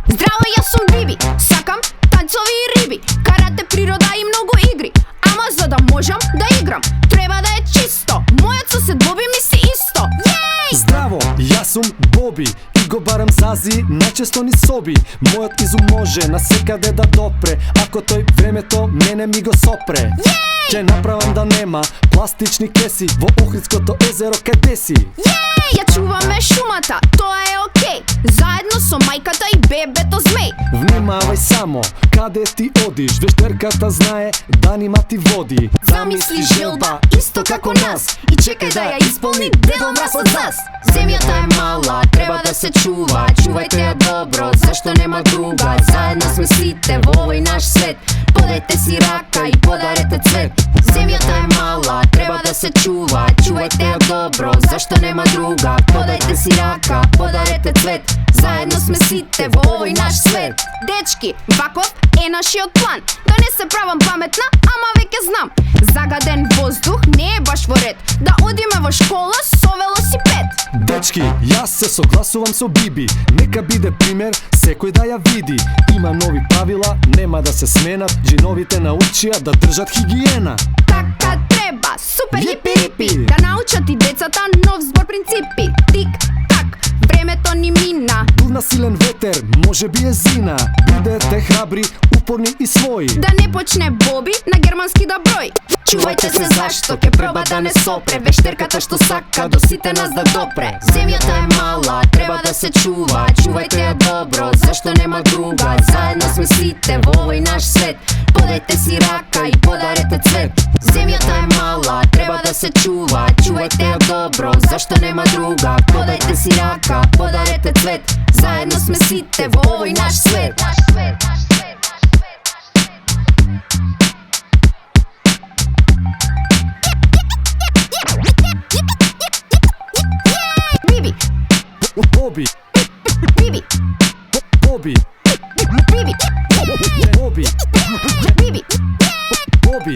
Здраво, јас сум Биби, сакам танцови и риби, карате, природа и многу игри. Ама за да можам да играм, треба да е чисто. Мојот сосед Боби мисли исто. Јеј! Здраво, јас сум Боби и го барам зази најчесто ни соби. Мојот изум може на секаде да допре, ако тој времето мене ми го сопре. Ќе направам да нема пластични кеси во Охридското езеро каде си. Ја чуваме шумата, тоа е окей, заедно со мајката и бебето змеј. Внимавај само, каде ти одиш, вештерката знае да нима ти води. Замисли желба, исто како нас, и чекај да ја исполни Дедо Мраз од нас. Земјата е мала, треба да се чува, чувајте ја добро, зашто нема друга. Заедно сме сите во овој наш свет, подајте си рака и подарете цвет. Земјата е мала, треба да се чува, чувајте ја добро, зашто нема друга. Подајте си рака, подарете цвет, заедно сме сите во овој наш свет. Дечки, ваков е нашиот план, да не се правам паметна, ама веќе знам. Загаден воздух не е баш во ред, да одиме во школа со велосипед. Дечки, јас се согласувам со Биби, нека биде пример, секој да ја види. Има нови правила, нема да се сменат, джиновите научија да држат хигиена. Така треба, супер хипи-рипи, да научат и децата нов збор принципи. Тик-так, времето ни мина. Дувна силен ветер, може би е зина. Бидете храбри, упорни и своји. Да не почне Боби на германски да број. Чувајте се зашто ќе проба да не сопре, вештерката што сака до сите нас да допре. Земјата е мала, треба да се чува, чувајте ја добро, зашто нема друга. Заедно сме сите во овој наш свет, подајте си рака и подарете цвет. Земјата е мала, треба да се чува, чувајте ја добро, зашто нема друга. Подајте си рака, подарете цвет, заедно сме сите во овој наш свет. Биби, Боби, Биби, Боби, Биби, Боби, Биби. Боби.